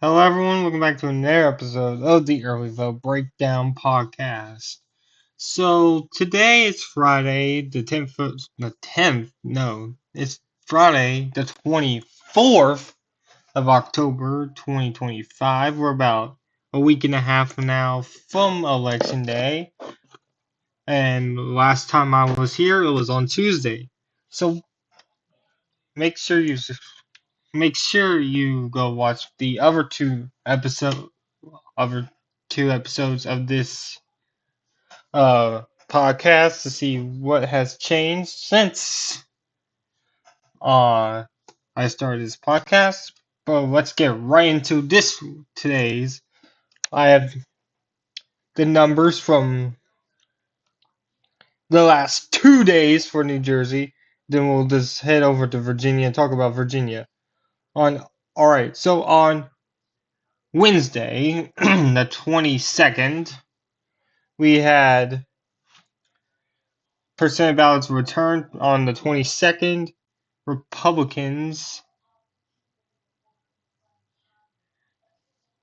Hello, everyone. Welcome back to another episode of the Early Vote Breakdown Podcast. So today is Friday, the 10th. The 10th? No, it's Friday, the 24th of October, 2025. We're about a week and a half now from Election Day, and last time I was here, it was on Tuesday. So make sure you make sure you go watch the other two episodes of this podcast to see what has changed since uh I started this podcast. But let's get right into this today's. I have the numbers from the last 2 days for New Jersey. Then we'll just head over to Virginia and talk about Virginia. On Alright, so on Wednesday, the 22nd, we had percent of ballots returned on the 22nd. Republicans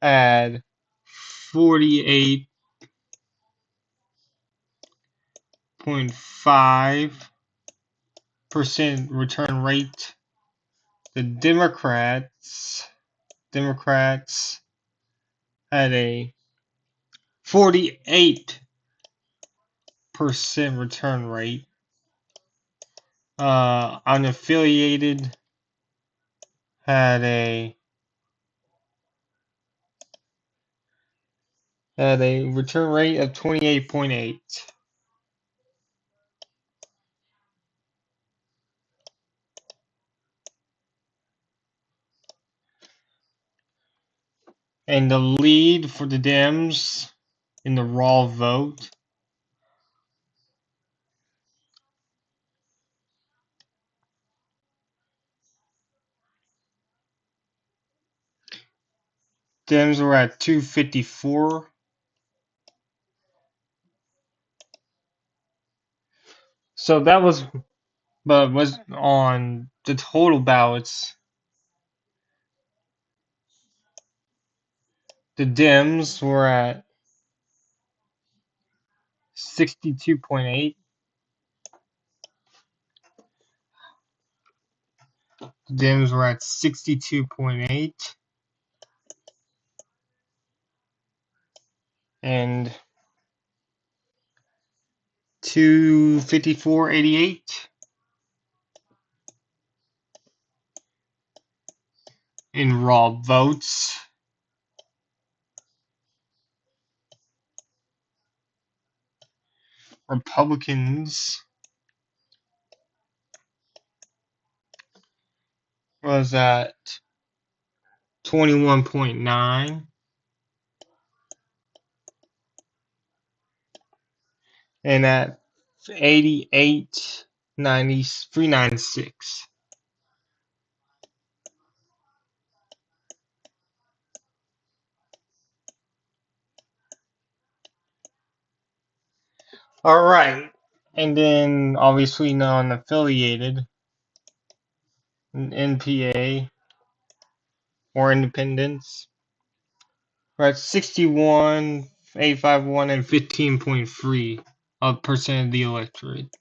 had 48.5% return rate. The Democrats had a 48% return rate. Unaffiliated had a return rate of 28.8. And the lead for the Dems in the raw vote, Dems were at 254. So that was on the total ballots. The Dems were at 62.8. The Dems were at 62.8. And 254.88 in raw votes. Republicans was at 21.9. And at 88.396. All right. And then obviously non-affiliated, NPA or independents. We're at 61.851 and 15.3% of the electorate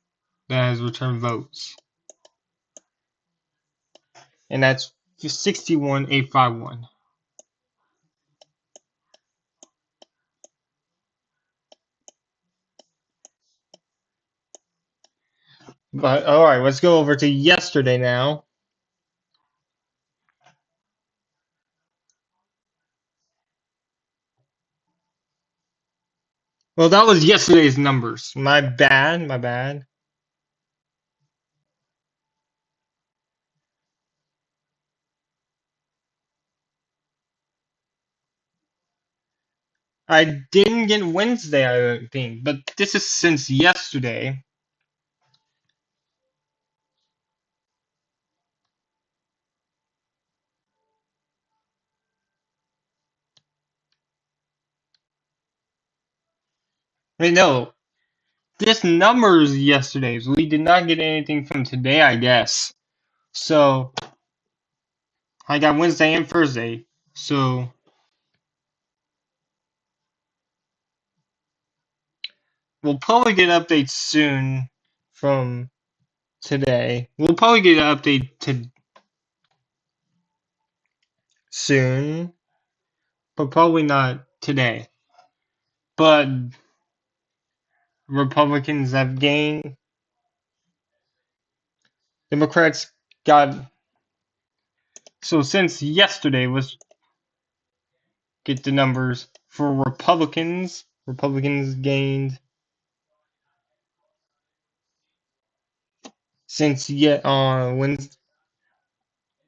that has returned votes. And that's 61.851. But all right, let's go over to yesterday now. Well, that was yesterday's numbers. My bad. I didn't get Wednesday, I don't think, but this is since yesterday. I mean, no, this numbers yesterday's. We did not get anything from today, I guess. So I got Wednesday and Thursday. So we'll probably get updates soon from today. We'll probably get an update to soon, but probably not today. But Republicans have gained. Democrats got. So since yesterday, let's get the numbers for Republicans. Republicans gained since yet on Wednesday.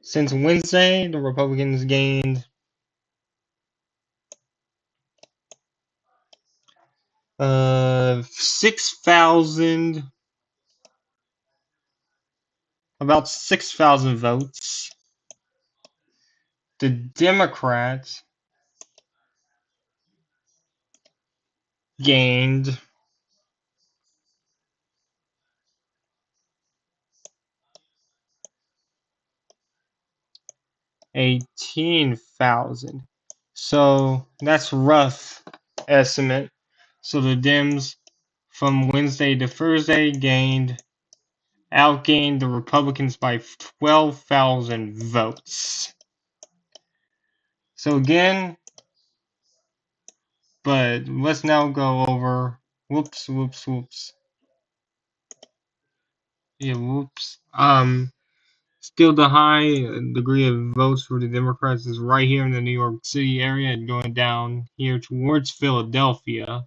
Since Wednesday, the Republicans gained 6,000, about 6,000 votes. The Democrats gained 18,000. So that's rough estimate. So the Dems from Wednesday to Thursday outgained the Republicans by 12,000 votes. So again, but let's now go over. Whoops. Yeah, whoops. Still the high degree of votes for the Democrats is right here in the New York City area and going down here towards Philadelphia.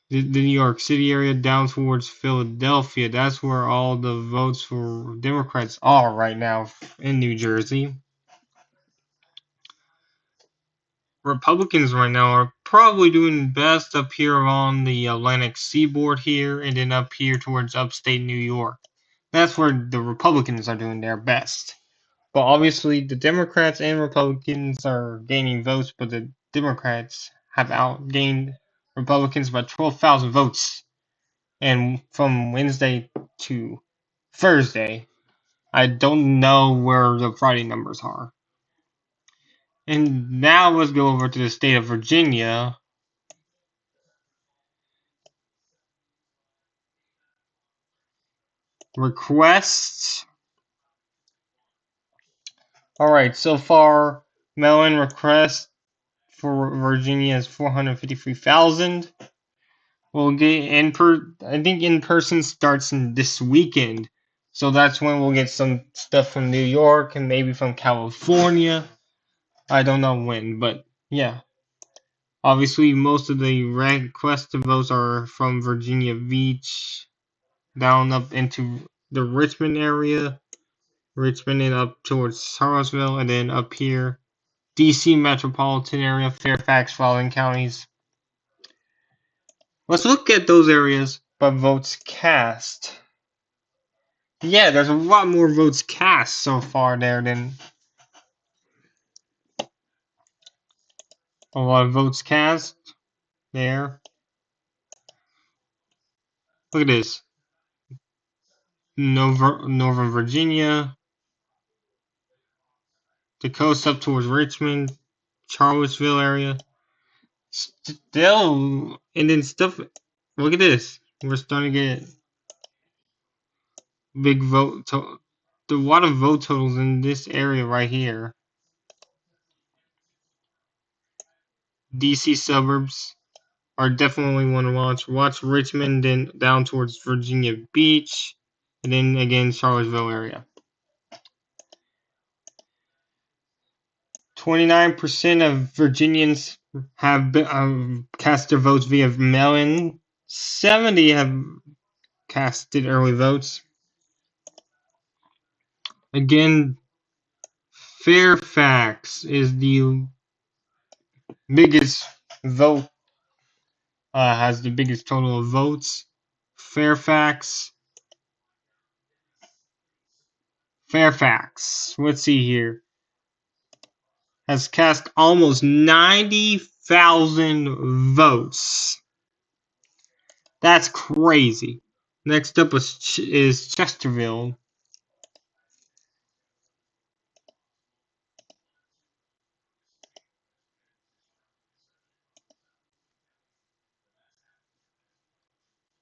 The New York City area down towards Philadelphia. That's where all the votes for Democrats are right now in New Jersey. Republicans right now are probably doing best up here on the Atlantic seaboard here and then up here towards upstate New York. That's where the Republicans are doing their best. But obviously the Democrats and Republicans are gaining votes, but the Democrats have outgained Republicans by 12,000 votes. And from Wednesday to Thursday, I don't know where the Friday numbers are. And now let's go over to the state of Virginia. Requests. Alright, so far, mail-in requests for Virginia is 453,000. We'll get I think in person starts this weekend. So that's when we'll get some stuff from New York and maybe from California. I don't know when, but yeah. Obviously, most of the requested votes are from Virginia Beach down up into the Richmond area. Richmond and up towards Charlottesville, and then up here, DC metropolitan area, Fairfax, following counties. Let's look at those areas by votes cast. Yeah, there's a lot more votes cast so far there than a lot of votes cast there. Look at this. Northern Virginia, the coast up towards Richmond, Charlottesville area. Still, and then stuff. Look at this. We're starting to get big vote. A lot of vote totals in this area right here. DC suburbs are definitely one to watch. Watch Richmond, then down towards Virginia Beach, and then again Charlottesville area. 29% of Virginians have cast their votes via mail-in. 70 have casted early votes. Again, Fairfax is the biggest vote, has the biggest total of votes. Fairfax. Let's see here. Has cast almost 90,000 votes. That's crazy. Next up is Chesterfield.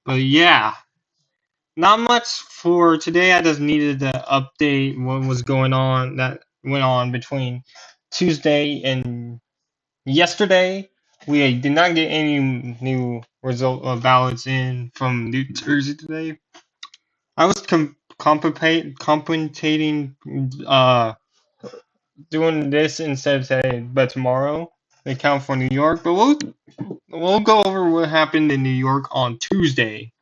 But yeah, not much for today. I just needed to update what was going on that went on between Tuesday and yesterday. We did not get any new result ballots in from New Jersey today. I was compensating doing this instead of today, but tomorrow they count for New York. But we'll go over what happened in New York on Tuesday,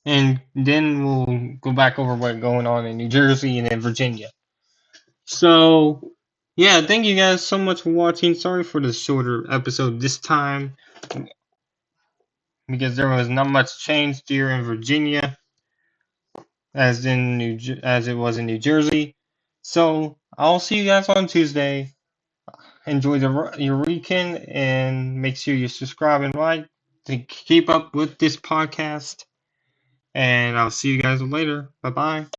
and then we'll go back over what's going on in New Jersey and in Virginia. So yeah, thank you guys so much for watching. Sorry for the shorter episode this time because there was not much change here in Virginia as it was in New Jersey. So I'll see you guys on Tuesday. Enjoy your weekend and make sure you subscribe and like to keep up with this podcast. And I'll see you guys later. Bye bye.